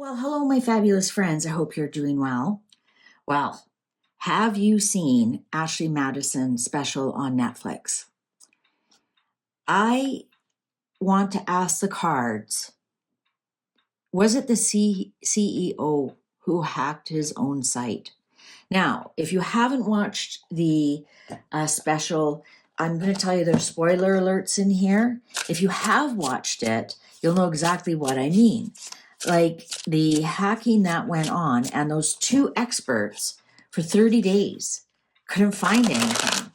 Well, hello, my fabulous friends. I hope you're doing well. Well, have you seen Ashley Madison's special on Netflix? I want to ask the cards, was it the CEO who hacked his own site? Now, if you haven't watched the special, I'm going to tell you there's spoiler alerts in here. If you have watched it, you'll know exactly what I mean. Like the hacking that went on, and those two experts for 30 days couldn't find anything.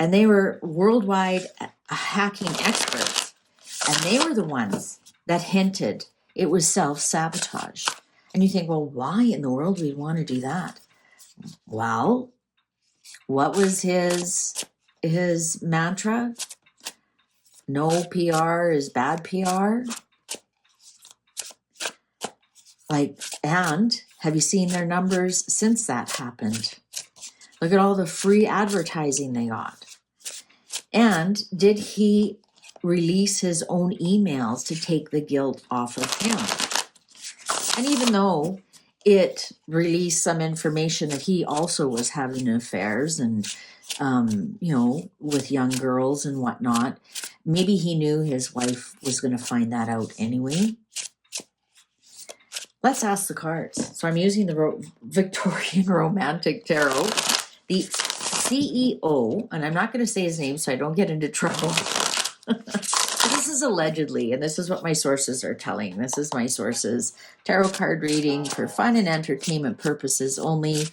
And they were worldwide hacking experts, and they were the ones that hinted it was self-sabotage. And you think, well, why in the world would we want to do that? Well, what was his mantra? No PR is bad PR. And have you seen their numbers since that happened? Look at all the free advertising they got. And did he release his own emails to take the guilt off of him? And even though it released some information that he also was having affairs and, with young girls and whatnot, maybe he knew his wife was going to find that out anyway. Let's ask the cards. So I'm using the Victorian Romantic Tarot. The CEO, and I'm not going to say his name so I don't get into trouble. This is allegedly, and this is what my sources are telling. This is my sources. Tarot card reading for fun and entertainment purposes only.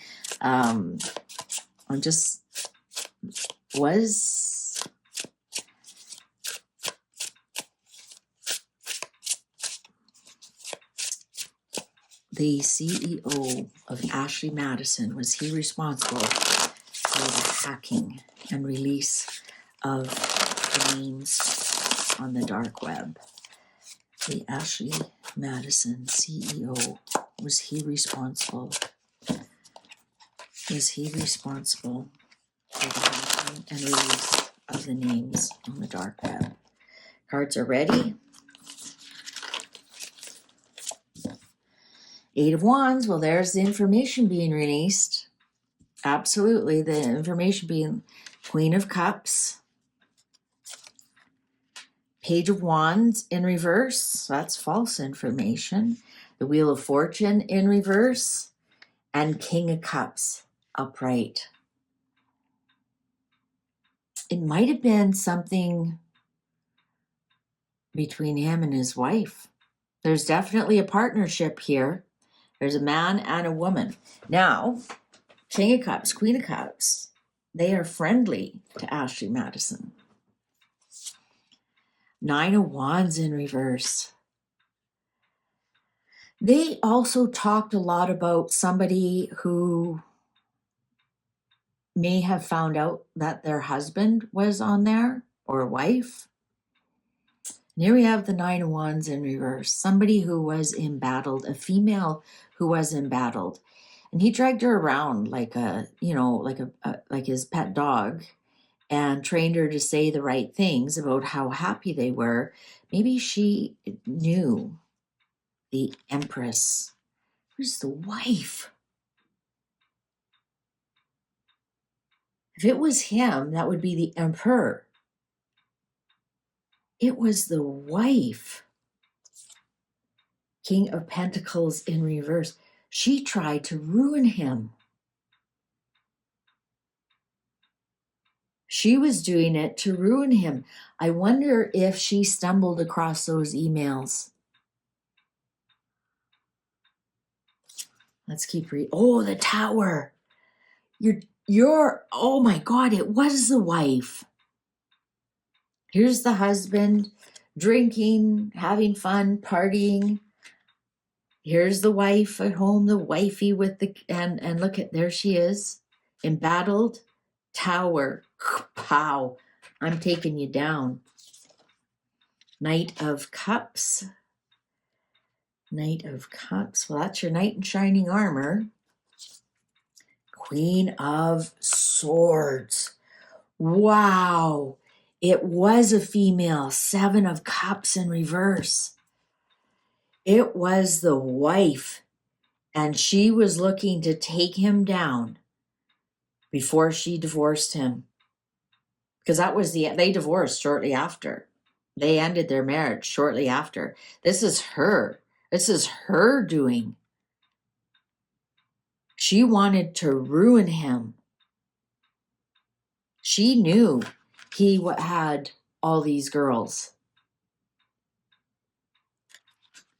The CEO of Ashley Madison, was he responsible for the hacking and release of the memes on the dark web? The Ashley Madison CEO, was he responsible? Was he responsible for the hacking and release of the names on the dark web? Cards are ready. Eight of Wands, well, there's the information being released. Absolutely, the information being Queen of Cups. Page of Wands in reverse, that's false information. The Wheel of Fortune in reverse. And King of Cups upright. It might have been something between him and his wife. There's definitely a partnership here. There's a man and a woman. Now, King of Cups, Queen of Cups, they are friendly to Ashley Madison. Nine of Wands in reverse. They also talked a lot about somebody who may have found out that their husband was on there, or wife. And here we have the Nine of Wands in reverse. Somebody who was embattled, a female who was embattled. And he dragged her around like his pet dog, and trained her to say the right things about how happy they were. Maybe she knew the Empress. Who's the wife? If it was him, that would be the Emperor. It was the wife. King of Pentacles in reverse. She tried to ruin him. She was doing it to ruin him. I wonder if she stumbled across those emails. Let's keep reading. Oh, the Tower. Oh my God, it was the wife. Here's the husband drinking, having fun, partying. Here's the wife at home, the wifey with and look at, there she is, embattled. Tower. Pow. I'm taking you down. Knight of Cups. Knight of Cups. Well, that's your knight in shining armor. Queen of Swords. Wow. It was a female. Seven of Cups in reverse. It was the wife, and she was looking to take him down before she divorced him. Because they divorced shortly after. They ended their marriage shortly after. This is her. This is her doing. She wanted to ruin him. She knew he had all these girls.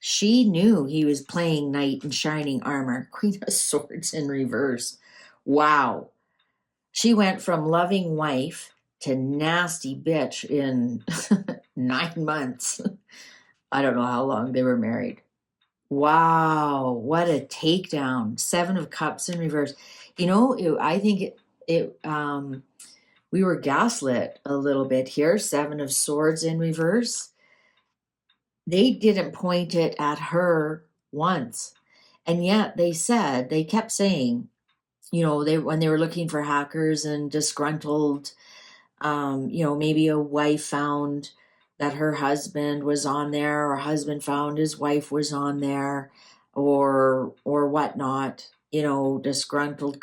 She knew he was playing knight in shining armor. Queen of Swords in reverse. Wow. She went from loving wife to nasty bitch in 9 months. I don't know how long they were married. Wow, what a takedown. 7 of Cups in reverse. I think we were gaslit a little bit here. 7 of Swords in reverse. They didn't point it at her once. And yet they kept saying, when they were looking for hackers and disgruntled, maybe a wife found that her husband was on there, or husband found his wife was on there, or whatnot. Disgruntled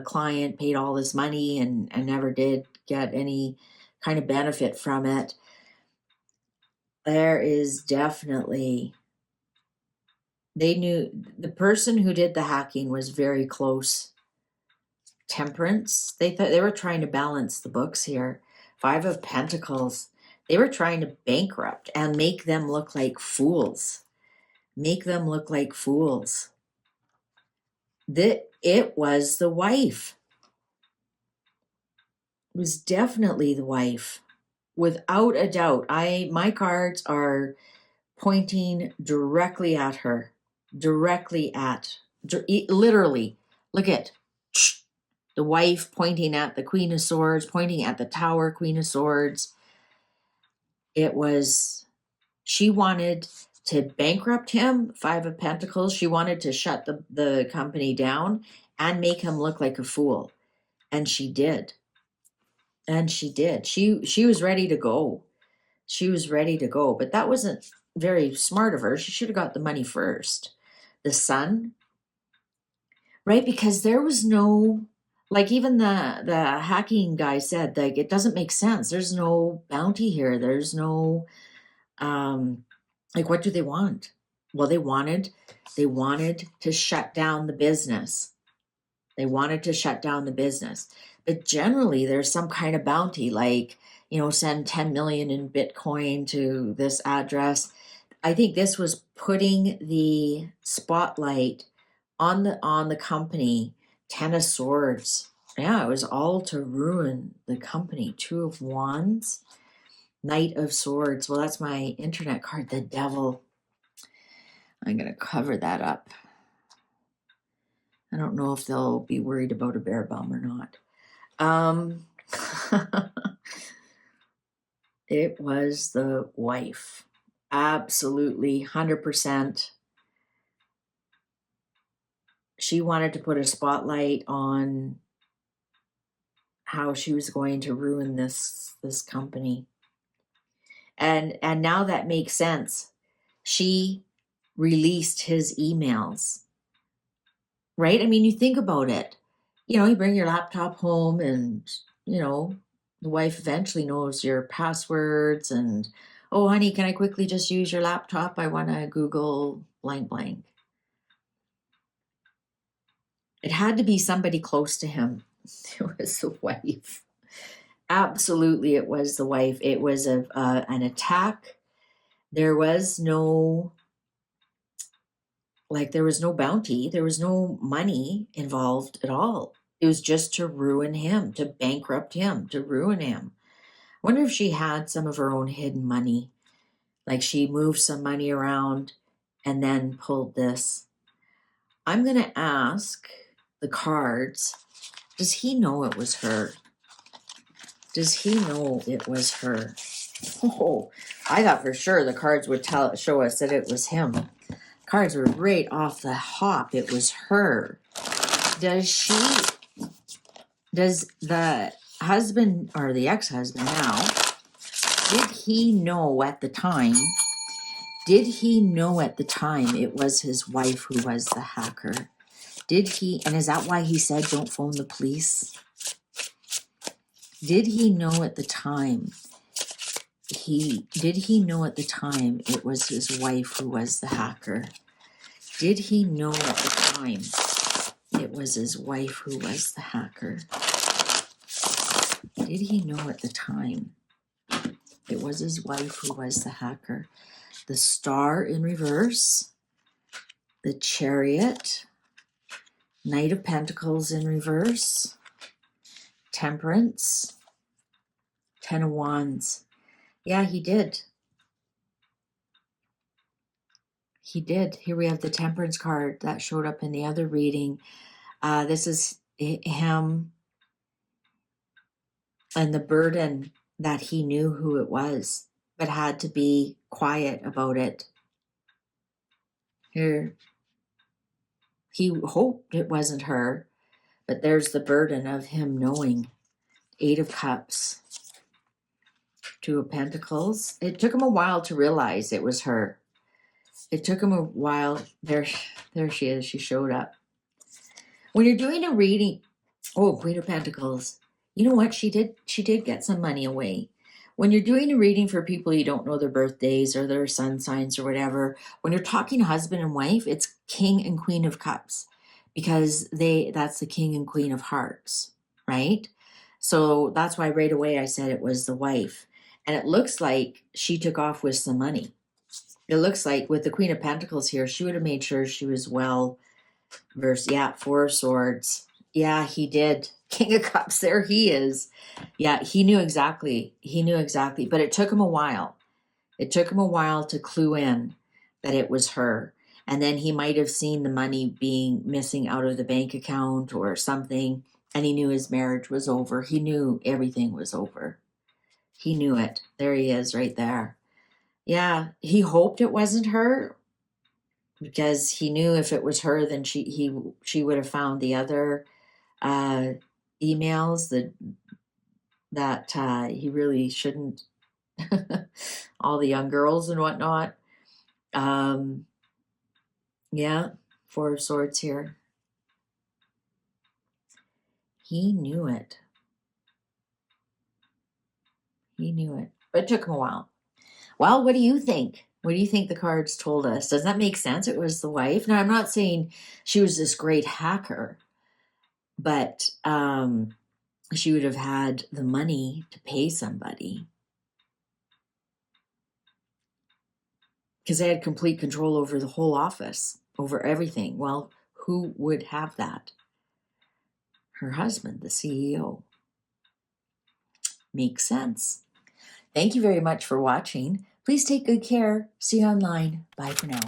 client paid all this money and never did get any kind of benefit from it. There is definitely, they knew the person who did the hacking was very close. Temperance. They thought they were trying to balance the books here. 5 of Pentacles. They were trying to bankrupt and make them look like fools. Make them look like fools. It was the wife. It was definitely the wife. Without a doubt. My cards are pointing directly at her. Literally. Look at the wife pointing at the Queen of Swords, pointing at the Tower, Queen of Swords. She wanted to bankrupt him, 5 of Pentacles. She wanted to shut the company down and make him look like a fool. And she did. She was ready to go. But that wasn't very smart of her. She should have got the money first. The Sun, right? Because there was no, like even the hacking guy said, like, it doesn't make sense. There's no bounty here. There's no, what do they want? Well, they wanted to shut down the business. But generally there's some kind of bounty, like, send 10 million in Bitcoin to this address. I think this was putting the spotlight on the company. 10 of Swords. Yeah, it was all to ruin the company. 2 of Wands. Knight of Swords. Well, that's my internet card, the Devil. I'm going to cover that up. I don't know if they'll be worried about a bear bum or not. It was the wife. Absolutely, 100%. She wanted to put a spotlight on how she was going to ruin this company. And now that makes sense. She released his emails. Right? I mean, you think about it. You bring your laptop home and, the wife eventually knows your passwords and, oh, honey, can I quickly just use your laptop? I want to Google blank blank. It had to be somebody close to him. It was the wife. Absolutely, it was the wife. It was an attack. There was no bounty. There was no money involved at all. It was just to ruin him, to bankrupt him, to ruin him. I wonder if she had some of her own hidden money. Like she moved some money around and then pulled this. I'm going to ask the cards, does he know it was her? Oh, I thought for sure the cards would show us that it was him. Cards were right off the hop. It was her. Does the husband or the ex-husband now, did he know at the time, Did he know at the time it was his wife who was the hacker? Did he, and is that why he said don't phone the police? Did he know at the time it was his wife who was the hacker? Did he know at the time it was his wife who was the hacker? Did he know at the time it was his wife who was the hacker? The Star in reverse, the Chariot, Knight of Pentacles in reverse, Temperance, Ten of Wands. Yeah, he did. He did. Here we have the Temperance card that showed up in the other reading. This is him and the burden that he knew who it was, but had to be quiet about it. Here, he hoped it wasn't her, but there's the burden of him knowing. Eight of Cups, Two of Pentacles. It took him a while to realize it was her. It took him a while. There she is. She showed up. When you're doing a reading, oh, Queen of Pentacles. You know what? She did get some money away. When you're doing a reading for people you don't know their birthdays or their sun signs or whatever, when you're talking husband and wife, it's King and Queen of Cups, because that's the King and Queen of Hearts, right? So that's why right away I said it was the wife. And it looks like she took off with some money. It looks like with the Queen of Pentacles here, she would have made sure she was well versed. Yeah, Four of Swords. Yeah, he did. King of Cups, there he is. Yeah, he knew exactly. But it took him a while. It took him a while to clue in that it was her. And then he might have seen the money being missing out of the bank account or something, and he knew his marriage was over. He knew everything was over. He knew it. There he is right there. Yeah, he hoped it wasn't her, because he knew if it was her, then she would have found the other emails that he really shouldn't. All the young girls and whatnot. Yeah, Four of Swords here. He knew it. He knew it. But it took him a while. Well, what do you think? What do you think the cards told us? Does that make sense? It was the wife. Now, I'm not saying she was this great hacker, but she would have had the money to pay somebody, because they had complete control over the whole office, over everything. Well, who would have that? Her husband, the CEO. Makes sense. Thank you very much for watching. Please take good care. See you online. Bye for now.